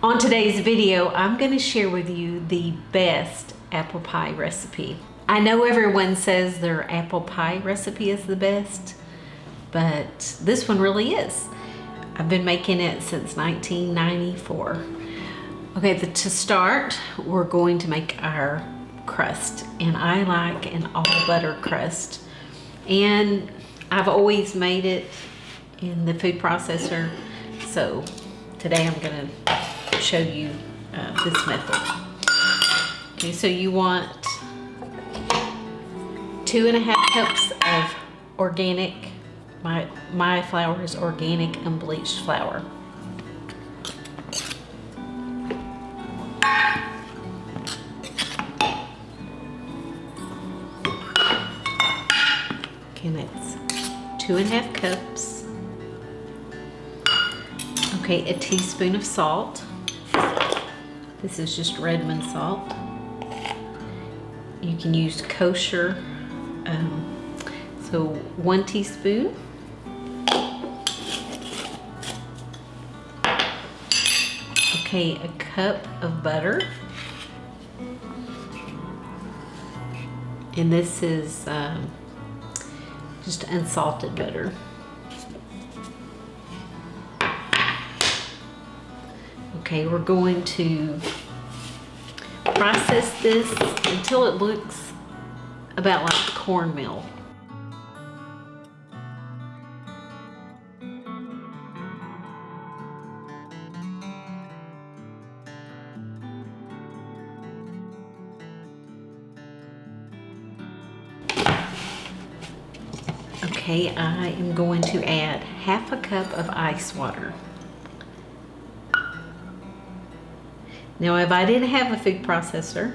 On today's video, I'm going to share with you the best apple pie recipe. I know everyone says their apple pie recipe is the best, but this one really is. I've been making it since 1994. Okay, to start, we're going to make our crust, and I like an all butter crust. And I've always made it in the food processor, so today I'm going to show you this method. Okay, so you want 2.5 cups of organic, my flour is organic unbleached flour. Okay, that's 2.5 cups. Okay, a teaspoon of salt. This is just Redmond salt. You can use kosher, so 1 teaspoon. Okay, a cup of butter. And this is just unsalted butter. Okay, we're going to process this until it looks about like cornmeal. Okay, I am going to add 1/2 cup of ice water. Now, if I didn't have a food processor,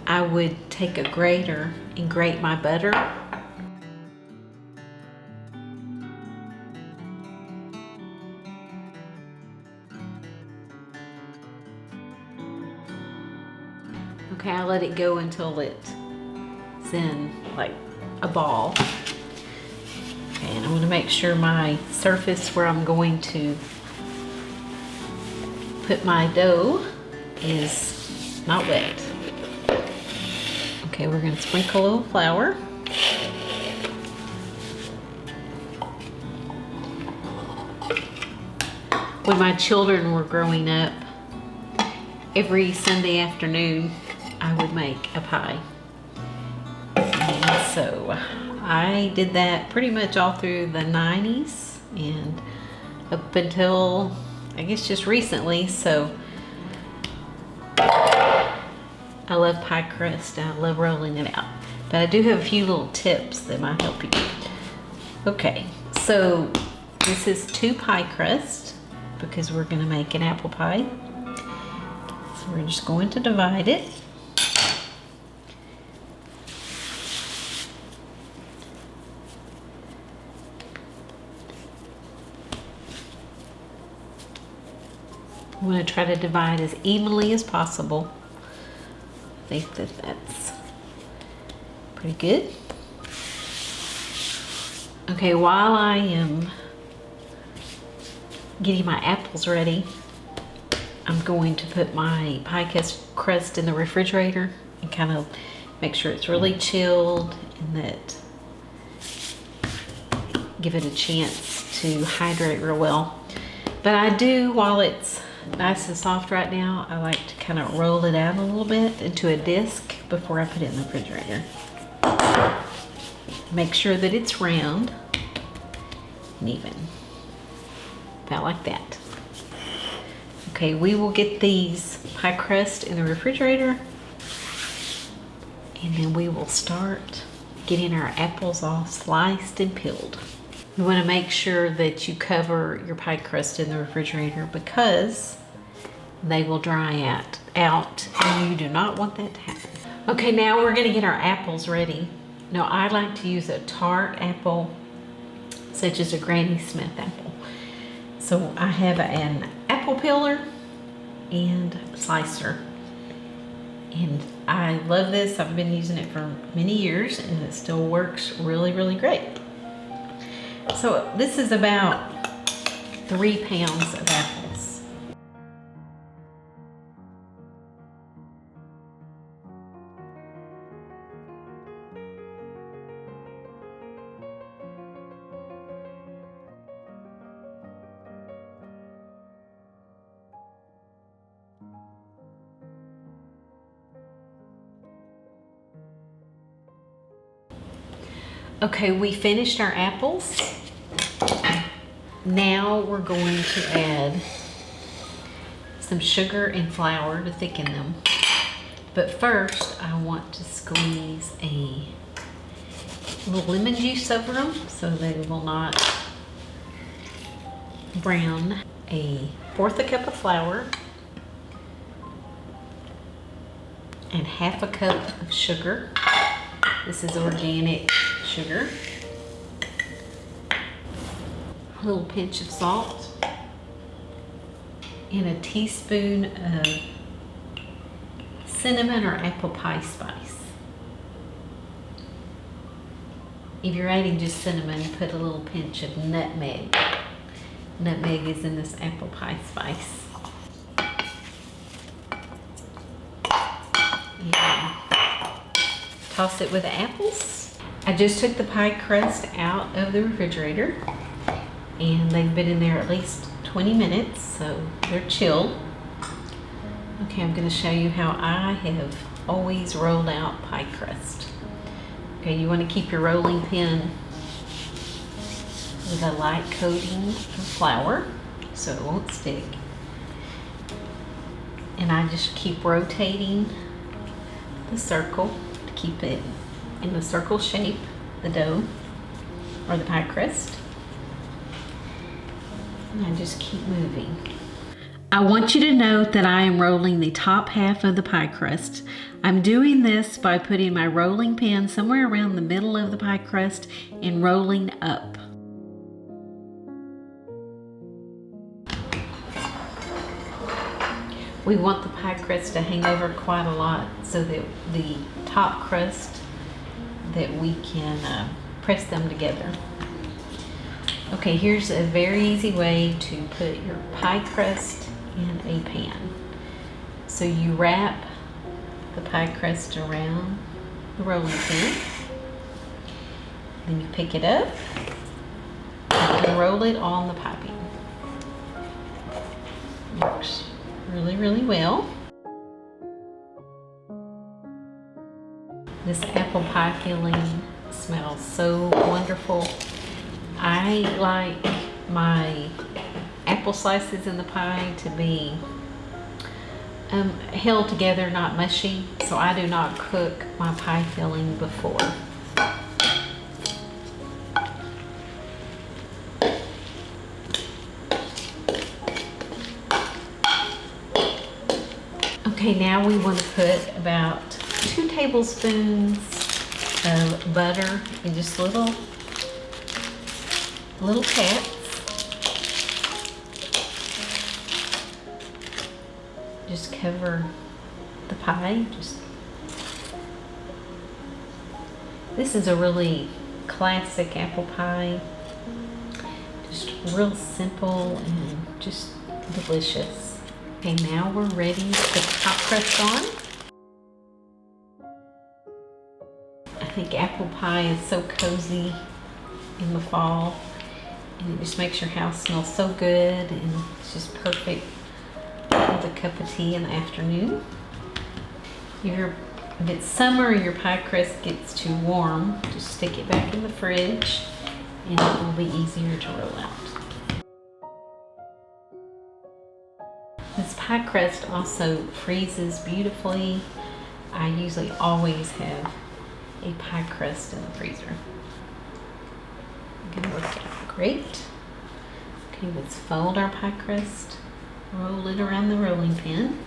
I would take a grater and grate my butter. Okay, I let it go until it's in like a ball. Okay, and I want to make sure my surface where I'm going to put my dough is not wet. Okay, we're going to sprinkle a little flour. When my children were growing up, every Sunday afternoon I would make a pie. And so I did that pretty much all through the 90s and up until I guess just recently. So I love pie crust. I love rolling it out. But I do have a few little tips that might help you. Okay, so this is 2 pie crust because we're going to make an apple pie. So we're just going to divide it. I'm going to try to divide as evenly as possible. I think that's pretty good. Okay, while I am getting my apples ready, I'm going to put my pie crust in the refrigerator and kind of make sure it's really chilled and that give it a chance to hydrate real well. But I do, while it's nice and soft right now, I like to kind of roll it out a little bit into a disc before I put it in the refrigerator. Make sure that it's round and even, about like that. Okay, we will get these pie crust in the refrigerator, and then we will start getting our apples all sliced and peeled. You want to make sure that you cover your pie crust in the refrigerator because they will dry out and you do not want that to happen. Okay, now we're going to get our apples ready. Now, I like to use a tart apple, such as a Granny Smith apple. So I have an apple peeler and slicer. And I love this. I've been using it for many years and it still works really, really great. So this is about 3 pounds of apples. Okay, we finished our apples. Now we're going to add some sugar and flour to thicken them. But first, I want to squeeze a little lemon juice over them so they will not brown. 1/4 cup of flour and 1/2 cup of sugar. This is organic sugar. A little pinch of salt and a teaspoon of cinnamon or apple pie spice. If you're adding just cinnamon, put a little pinch of nutmeg. Nutmeg is in this apple pie spice. And toss it with the apples. I just took the pie crust out of the refrigerator and they've been in there at least 20 minutes, so they're chilled. Okay, I'm going to show you how I have always rolled out pie crust. Okay, you want to keep your rolling pin with a light coating of flour so it won't stick. And I just keep rotating the circle to keep it in the circle shape, the dough or the pie crust. And I just keep moving. I want you to note that I am rolling the top half of the pie crust. I'm doing this by putting my rolling pin somewhere around the middle of the pie crust and rolling up. We want the pie crust to hang over quite a lot so that the top crust, that we can press them together. Okay, here's a very easy way to put your pie crust in a pan. So you wrap the pie crust around the rolling pin, then you pick it up and roll it on the piping. Works really, really well. This apple pie filling smells so wonderful. I like my apple slices in the pie to be held together, not mushy, so I do not cook my pie filling before. Okay, now we want to put about 2 tablespoons of butter in just little pats. Just cover the pie. This is a really classic apple pie. Just real simple and just delicious. Okay, now we're ready to put the top crust on. I think apple pie is so cozy in the fall, and it just makes your house smell so good, and it's just perfect with a cup of tea in the afternoon. If it's summer, your pie crust gets too warm, just stick it back in the fridge and it will be easier to roll out. This pie crust also freezes beautifully. I usually always have a pie crust in the freezer. Gonna work out great. Okay, let's fold our pie crust, roll it around the rolling pin,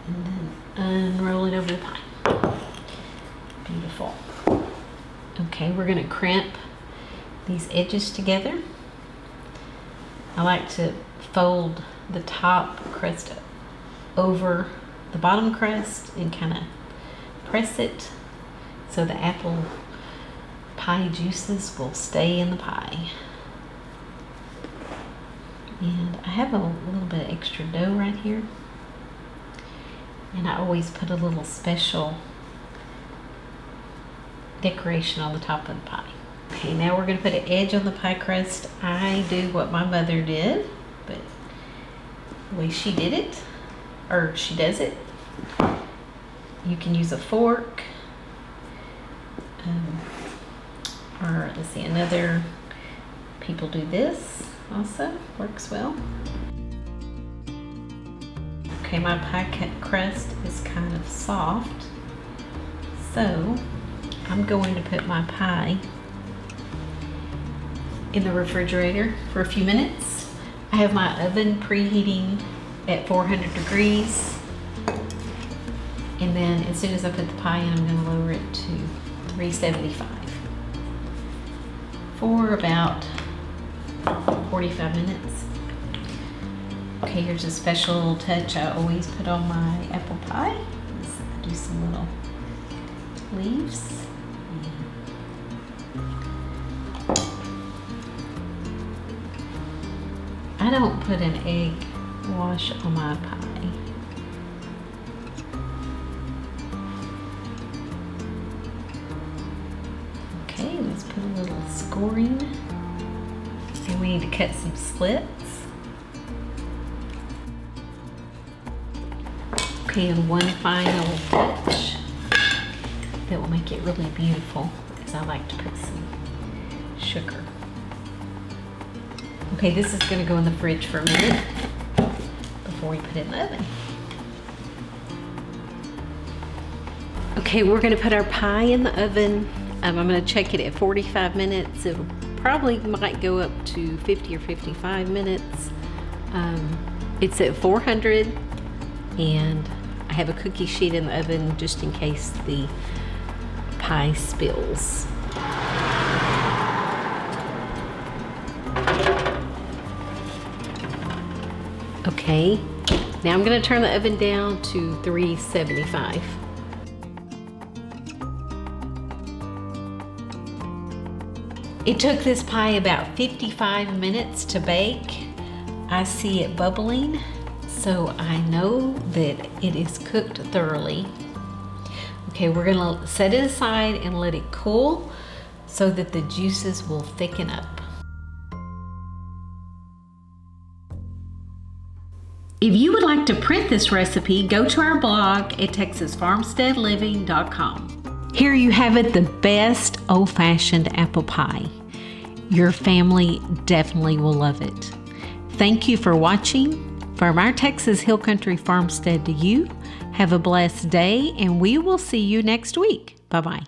and then unroll it over the pie. Beautiful. Okay, we're gonna crimp these edges together. I like to fold the top crust over the bottom crust and kind of press it so the apple pie juices will stay in the pie. And I have a little bit of extra dough right here, and I always put a little special decoration on the top of the pie. Okay, now we're going to put an edge on the pie crust. I do what my mother did, but the way she did it, or she does it, you can use a fork Or let's see, another people do this also, works well. Okay, my pie crust is kind of soft, so I'm going to put my pie in the refrigerator for a few minutes. I have my oven preheating at 400 degrees. And then as soon as I put the pie in, I'm going to lower it to 375 for about 45 minutes. Okay, here's a special little touch I always put on my apple pie. I do some little leaves. I don't put an egg wash on my pie. Okay, let's put a little scoring. And we need to cut some slits. Okay, and one final touch that will make it really beautiful is I like to put some sugar. Okay, this is going to go in the fridge for a minute before we put it in the oven. Okay, we're going to put our pie in the oven. I'm going to check it at 45 minutes. It'll probably might go up to 50 or 55 minutes. It's at 400, and I have a cookie sheet in the oven just in case the pie spills. Okay, now I'm going to turn the oven down to 375. It took this pie about 55 minutes to bake. I see it bubbling, so I know that it is cooked thoroughly. Okay, we're going to set it aside and let it cool so that the juices will thicken up. If you would like to print this recipe, go to our blog at texasfarmsteadliving.com. Here you have it, the best old-fashioned apple pie. Your family definitely will love it. Thank you for watching. From our Texas Hill Country Farmstead to you, have a blessed day, and we will see you next week. Bye-bye.